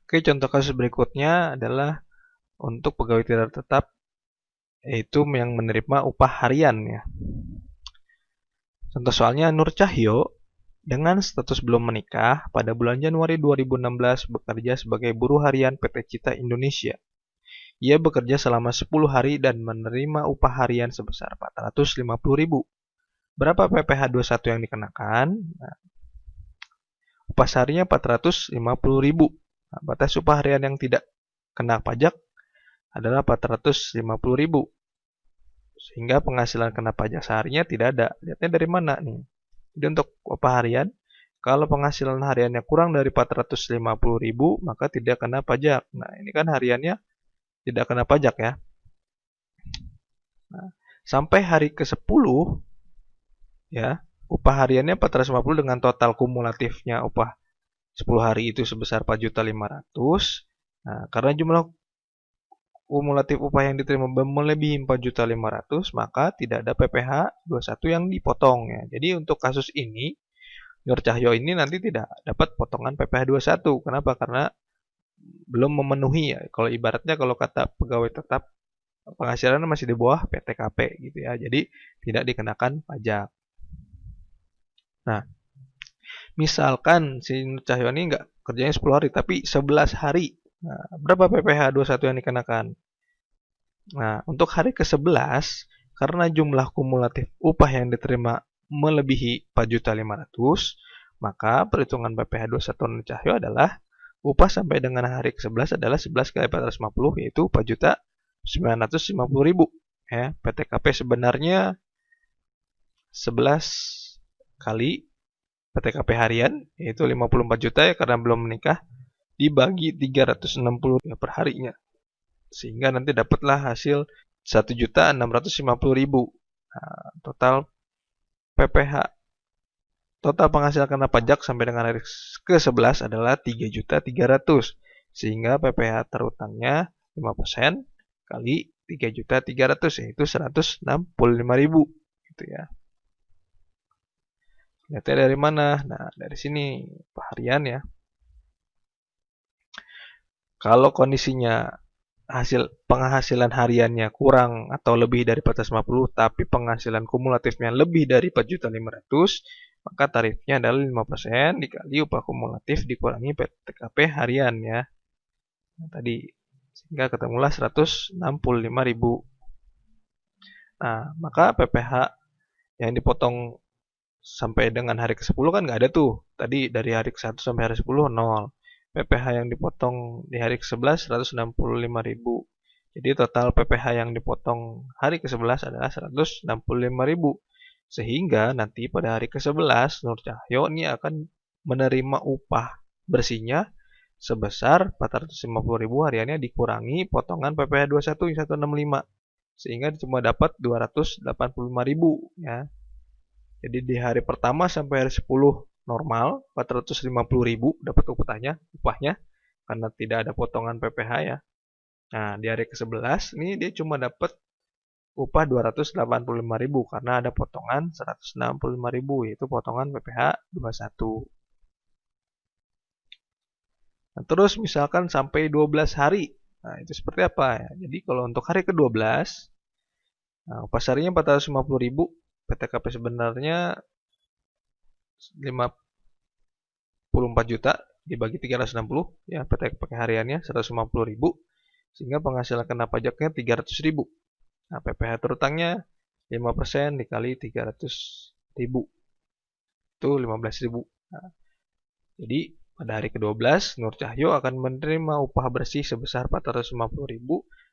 Oke, contoh kasus berikutnya adalah untuk pegawai tidak tetap, yaitu yang menerima upah harian ya. Contoh soalnya Nur Cahyo dengan status belum menikah pada bulan Januari 2016 bekerja sebagai buruh harian PT Cita Indonesia. Ia bekerja selama 10 hari dan menerima upah harian sebesar 450.000. Berapa PPh 21 yang dikenakan? Nah, upah seharinya 450.000. Nah, batas upah harian yang tidak kena pajak adalah 450.000. Sehingga penghasilan kena pajak seharinya tidak ada. Lihatnya dari mana nih? Jadi untuk upah harian, kalau penghasilan hariannya kurang dari 450.000, maka tidak kena pajak. Nah, ini kan hariannya tidak kena pajak ya. Nah, sampai hari ke-10 ya, upah hariannya 450 dengan total kumulatifnya upah 10 hari itu sebesar 4.500.000. Nah, karena jumlah kumulatif upah yang diterima melebihi 4.500.000, maka tidak ada PPh 21 yang dipotong ya. Jadi untuk kasus ini, Nur Cahyo ini nanti tidak dapat potongan PPh 21. Kenapa? Karena belum memenuhi ya. Kalau ibaratnya kalau kata pegawai tetap penghasilannya masih di bawah PTKP gitu ya. Jadi tidak dikenakan pajak. Nah, misalkan si Nur Cahyo ini nggak kerjanya 10 hari tapi 11 hari. Nah, berapa PPh 21 yang dikenakan? Nah, untuk hari ke-11 karena jumlah kumulatif upah yang diterima melebihi 4.500.000, maka perhitungan PPh 21 Nur Cahyo adalah upah sampai dengan hari ke-11 adalah 11 kali 450 yaitu 4.950.000 ya. PTKP sebenarnya 11 kali PTKP harian yaitu 54 juta ya karena belum menikah dibagi 360 ya per harinya. Sehingga nanti dapatlah hasil 1.650.000. Nah, total PPh total penghasilan kena pajak sampai dengan hari ke-11 adalah 3.300.000. Sehingga PPh terutangnya 5% kali 3.300.000 yaitu 165.000 gitu ya. Lihatnya dari mana? Nah, dari sini harian ya. Kalau kondisinya hasil penghasilan hariannya kurang atau lebih dari 450 tapi penghasilan kumulatifnya lebih dari 4.500.000, maka tarifnya adalah 5% dikali upah kumulatif dikurangi PTKP harian ya. Nah, tadi sehingga ketemulah 165.000. Nah, maka PPh yang dipotong sampai dengan hari ke-10 kan nggak ada tuh. Tadi dari hari ke-1 sampai hari 10 nol. PPh yang dipotong di hari ke-11 165.000. Jadi total PPh yang dipotong hari ke-11 adalah 165.000. Sehingga nanti pada hari ke-11 Nur Cahyo ini akan menerima upah bersihnya sebesar 450.000 hariannya dikurangi potongan PPh 21 yang 165. Sehingga cuma dapat 285.000 ya. Jadi di hari pertama sampai hari 10 normal 450.000 dapat upahnya karena tidak ada potongan PPh ya. Nah, di hari ke-11 ini dia cuma dapat upah 285.000 karena ada potongan 165.000 yaitu potongan PPh 21. Nah, terus misalkan sampai 12 hari. Nah, itu seperti apa ya? Jadi kalau untuk hari ke-12 nah, upah seharinya 450.000, PTKP sebenarnya 54 juta dibagi 360 ya PTKP hariannya 150.000 sehingga penghasilan kena pajaknya 300.000. Nah, PPh terutangnya 5% dikali 300.000 itu 15.000. Nah, jadi pada hari ke-12 Nur Cahyo akan menerima upah bersih sebesar 450.000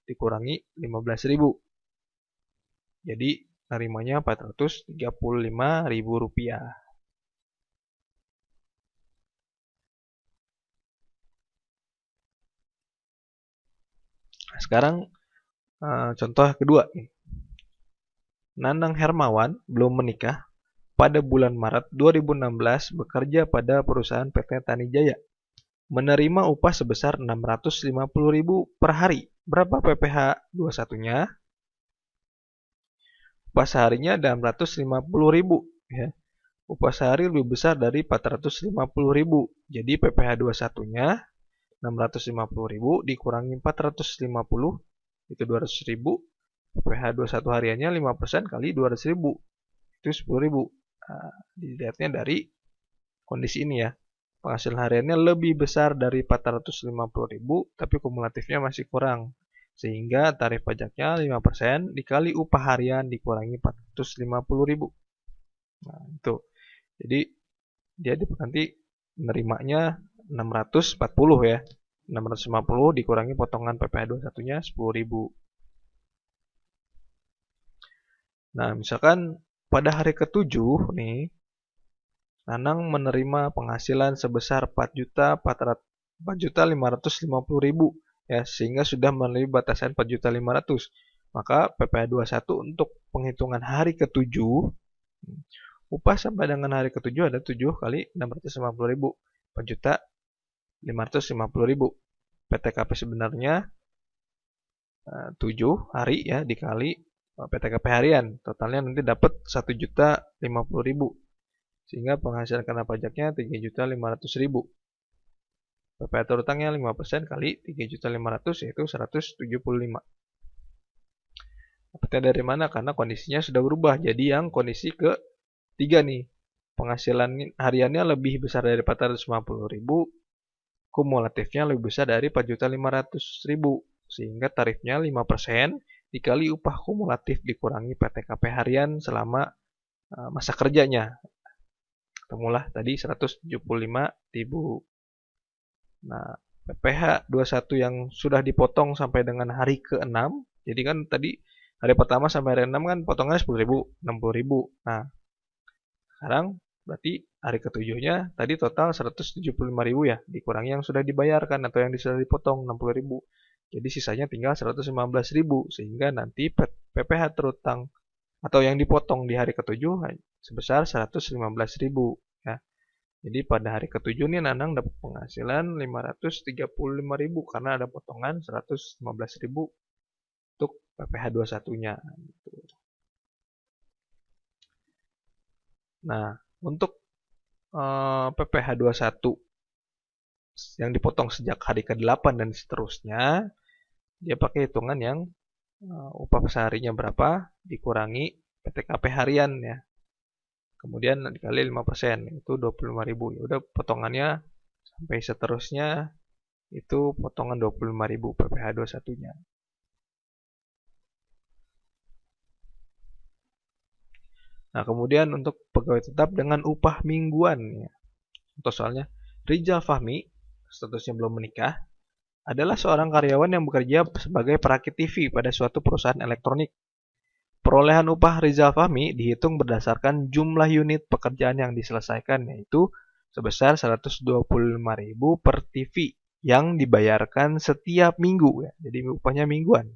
dikurangi 15.000. Jadi nerimanya 435.000 rupiah. Nah, sekarang contoh kedua nih. Nanang Hermawan belum menikah pada bulan Maret 2016 bekerja pada perusahaan PT Tanijaya. Menerima upah sebesar 650.000 per hari. Berapa PPh 21-nya? Upah seharinya 650.000 ya. Upah sehari lebih besar dari 450.000. Jadi PPh 21-nya 650.000 dikurangi 450 itu 200.000. PPh 21 hariannya 5% kali 200.000 itu 10.000. Nah, dilihatnya dari kondisi ini ya. Penghasilan hariannya lebih besar dari 450.000 tapi kumulatifnya masih kurang. Sehingga tarif pajaknya 5% dikali upah harian dikurangi 450.000. Nah, itu. Jadi dia nanti menerimanya 640 ya. 650 dikurangi potongan PPh 21-nya 10.000. Nah, misalkan pada hari ke-7 nih, Nanang menerima penghasilan sebesar 4.550.000 ya, sehingga sudah melalui batasan 4.500.000. Maka PPh 21 untuk penghitungan hari ke-7, upah sampai dengan hari ke-7 ada 7 kali 650.000, 4.550.000. PTKP sebenarnya 7 hari ya dikali PTKP harian, totalnya nanti dapat 1.050.000. Sehingga penghasilan kena pajaknya 3.500.000. PPh terutangnya 5% kali 3.500.000 yaitu 175. Dapatnya dari mana? Karena kondisinya sudah berubah. Jadi yang kondisi ke-3 nih. Penghasilan hariannya lebih besar dari 450.000, kumulatifnya lebih besar dari 4.500.000. Sehingga tarifnya 5% dikali upah kumulatif dikurangi PTKP harian selama masa kerjanya. Ketemulah tadi 175.000. Nah, PPh 21 yang sudah dipotong sampai dengan hari ke-6. Jadi kan tadi hari pertama sampai hari 6 kan potongannya 10.000, 60.000. Nah, sekarang berarti hari ke-7-nya tadi total 175.000 ya, dikurangi yang sudah dibayarkan atau yang sudah dipotong 60.000. Jadi sisanya tinggal 115.000 sehingga nanti PPh terutang atau yang dipotong di hari ke-7 sebesar 115.000 ya. Jadi pada hari ke-7 nih Nanang dapat penghasilan 535.000 karena ada potongan 115.000 untuk PPh 21-nya gitu. Nah, untuk PPh 21 yang dipotong sejak hari ke-8 dan seterusnya, dia pakai hitungan yang upah seharinya berapa dikurangi PTKP harian ya. Kemudian dikali 5%, itu 25.000. Ya udah potongannya sampai seterusnya itu potongan 25.000 PPh 21-nya. Nah, kemudian untuk pegawai tetap dengan upah mingguan ya. Untuk soalnya Rizal Fahmi, statusnya belum menikah, adalah seorang karyawan yang bekerja sebagai perakit TV pada suatu perusahaan elektronik. Perolehan upah Rizal Fahmi dihitung berdasarkan jumlah unit pekerjaan yang diselesaikan, yaitu sebesar 125.000 per TV yang dibayarkan setiap minggu ya. Jadi upahnya mingguan.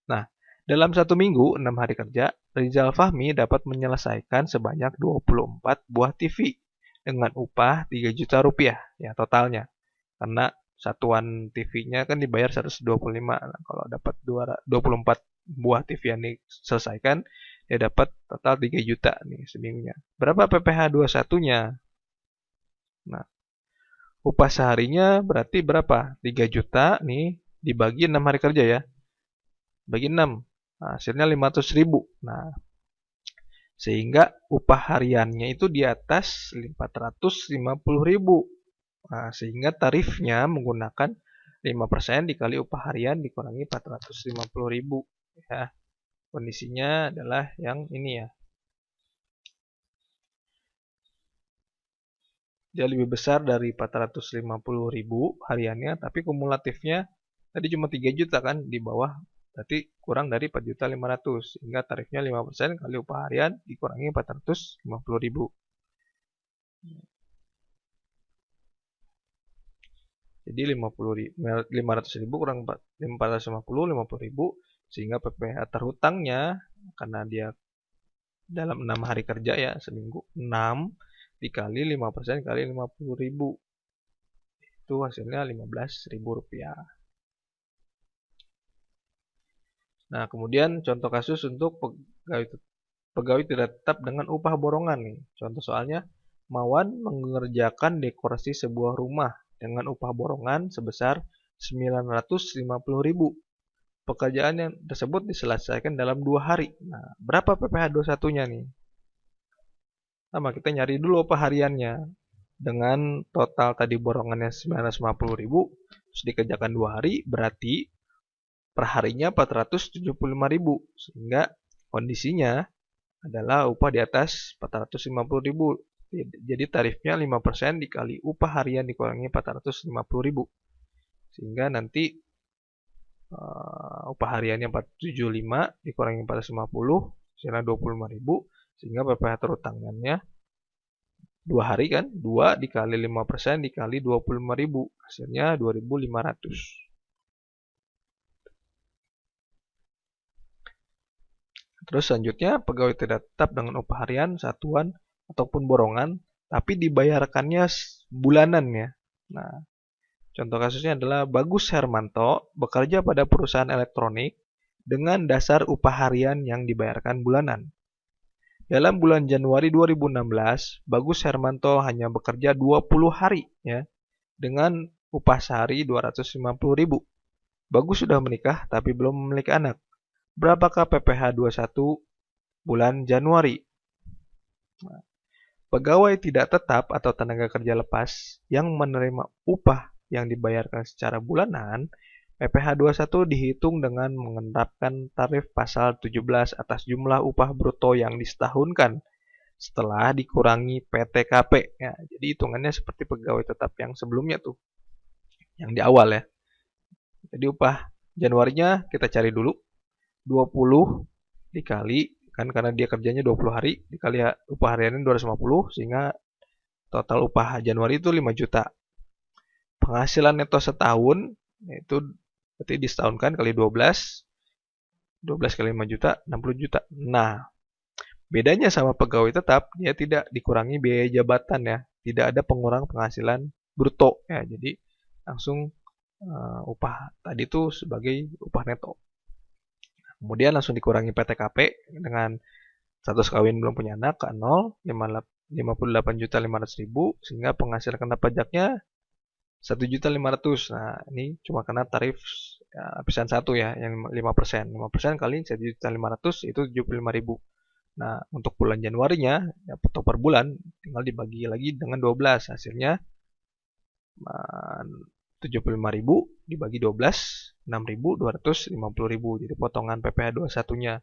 Nah, dalam satu minggu 6 hari kerja, Rizal Fahmi dapat menyelesaikan sebanyak 24 buah TV dengan upah 3 juta rupiah ya totalnya. Karena satuan TV-nya kan dibayar 125. Nah, kalau dapat 24 buah TV yang diselesaikan, dia dapat total 3 juta nih seminggunya. Berapa PPh 21-nya? Nah, upah seharinya berarti berapa? 3 juta nih dibagi 6 hari kerja ya. Bagi 6. Nah, hasilnya 500.000. Nah, sehingga upah hariannya itu di atas 450.000. Nah, sehingga tarifnya menggunakan 5% dikali upah harian dikurangi 450.000 ya. Kondisinya adalah yang ini ya. Dia lebih besar dari 450.000 hariannya, tapi kumulatifnya tadi cuma 3 juta kan di bawah. Berarti kurang dari 4.500.000 sehingga tarifnya 5% kali upah harian dikurangi 450.000. Jadi 500.000 kurang 450, 50.000 sehingga PPh terhutangnya karena dia dalam 6 hari kerja ya seminggu 6 dikali 5% kali 50.000 itu hasilnya 15.000 rupiah. Nah, kemudian contoh kasus untuk pegawai tidak tetap dengan upah borongan nih. Contoh soalnya, Mawan mengerjakan dekorasi sebuah rumah dengan upah borongan sebesar 950.000. Pekerjaan yang tersebut diselesaikan dalam 2 hari. Nah, berapa PPh 21-nya nih? Sama, kita nyari dulu upah hariannya. Dengan total tadi borongannya 950.000, terus dikerjakan 2 hari, berarti perharinya 475.000. Sehingga kondisinya adalah upah di atas 450.000. Jadi tarifnya 5% dikali upah harian dikurangi 450.000. Sehingga nanti upah hariannya 475 dikurangi 450, hasilnya 25.000. Sehingga PPh terutangnya 2 hari kan, 2 dikali 5% dikali 25.000, hasilnya 2.500. Terus selanjutnya, pegawai tidak tetap dengan upah harian, satuan, ataupun borongan, tapi dibayarkannya bulanan ya. Nah, contoh kasusnya adalah Bagus Hermanto bekerja pada perusahaan elektronik dengan dasar upah harian yang dibayarkan bulanan. Dalam bulan Januari 2016, Bagus Hermanto hanya bekerja 20 hari ya, dengan upah sehari 250.000. Bagus sudah menikah tapi belum memiliki anak. Berapakah PPh 21 bulan Januari? Nah, pegawai tidak tetap atau tenaga kerja lepas yang menerima upah yang dibayarkan secara bulanan, PPh 21 dihitung dengan menerapkan tarif pasal 17 atas jumlah upah bruto yang disetahunkan setelah dikurangi PTKP. Ya, jadi hitungannya seperti pegawai tetap yang sebelumnya tuh, yang di awal ya. Jadi upah Januarinya kita cari dulu, 20 dikali, kan karena dia kerjanya 20 hari, dikali upah hariannya 250, sehingga total upah Januari itu 5 juta. Penghasilan neto setahun, itu berarti disetahunkan kali 12, 12 kali 5 juta, 60 juta. Nah, bedanya sama pegawai tetap, dia tidak dikurangi biaya jabatan ya, tidak ada pengurang penghasilan bruto ya, jadi langsung upah tadi itu sebagai upah neto. Kemudian langsung dikurangi PTKP dengan status kawin belum punya anak, K0, 58.500.000, sehingga penghasilan kena pajaknya 1.500.000. Nah, ini cuma kena tarif ya, lapisan 1 ya, yang 5%. 5% kali 1.500.000 itu 75.000. Nah, untuk bulan Januarinya, ya, atau per bulan, tinggal dibagi lagi dengan 12. Hasilnya 75.000 dibagi 12, 6.250.000. Jadi potongan PPh 21-nya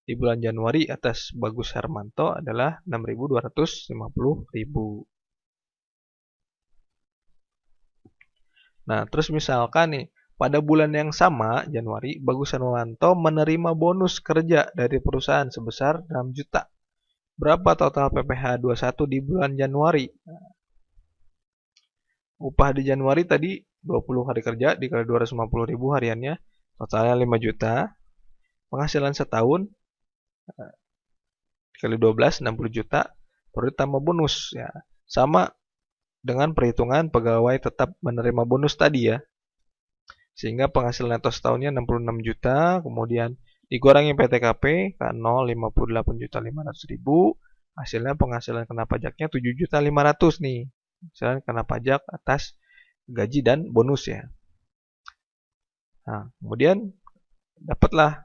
di bulan Januari atas Bagus Hermanto adalah 6.250.000. Nah, terus misalkan nih, pada bulan yang sama, Januari, Bagus Hermanto menerima bonus kerja dari perusahaan sebesar 6 juta. Berapa total PPh 21 di bulan Januari? Upah di Januari tadi 20 hari kerja dikali 250.000 hariannya, totalnya 5 juta. Penghasilan setahun kali 12, 60 juta, baru ditambah bonus ya. Sama dengan perhitungan pegawai tetap menerima bonus tadi ya. Sehingga penghasilan neto setahunnya 66 juta, kemudian dikurangi PTKP K0 58.500.000, hasilnya penghasilan kena pajaknya 7.500.000 nih. Misalnya kena pajak atas gaji dan bonus ya. Nah, kemudian dapatlah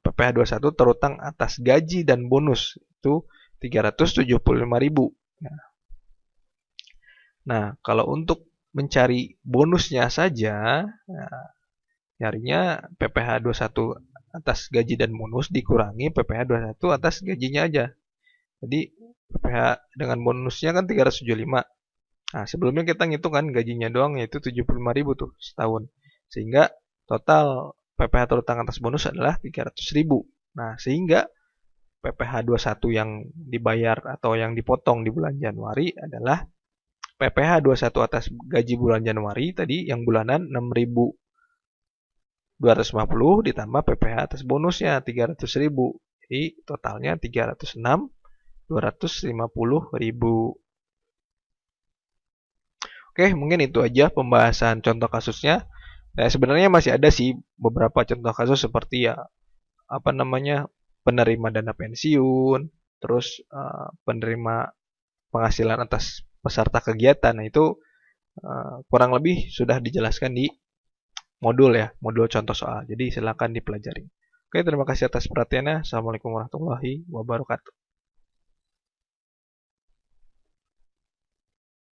PPh 21 terutang atas gaji dan bonus itu 375.000. Nah, kalau untuk mencari bonusnya saja, nah, nyarinya PPh 21 atas gaji dan bonus dikurangi PPh 21 atas gajinya aja. Jadi PPh dengan bonusnya kan 375. Nah, sebelumnya kita ngitung kan gajinya doang yaitu 75.000 tuh setahun. Sehingga total PPh terutang atas bonus adalah 300.000. Nah, sehingga PPh 21 yang dibayar atau yang dipotong di bulan Januari adalah PPh 21 atas gaji bulan Januari tadi yang bulanan 6.250 ditambah PPh atas bonusnya 300.000. Jadi totalnya 306.250.000. Oke, mungkin itu aja pembahasan contoh kasusnya. Nah, sebenarnya masih ada sih beberapa contoh kasus seperti ya penerima dana pensiun, terus penerima penghasilan atas peserta kegiatan. Nah, itu kurang lebih sudah dijelaskan di modul ya, modul contoh soal. Jadi silakan dipelajari. Oke, terima kasih atas perhatiannya. Assalamualaikum warahmatullahi wabarakatuh.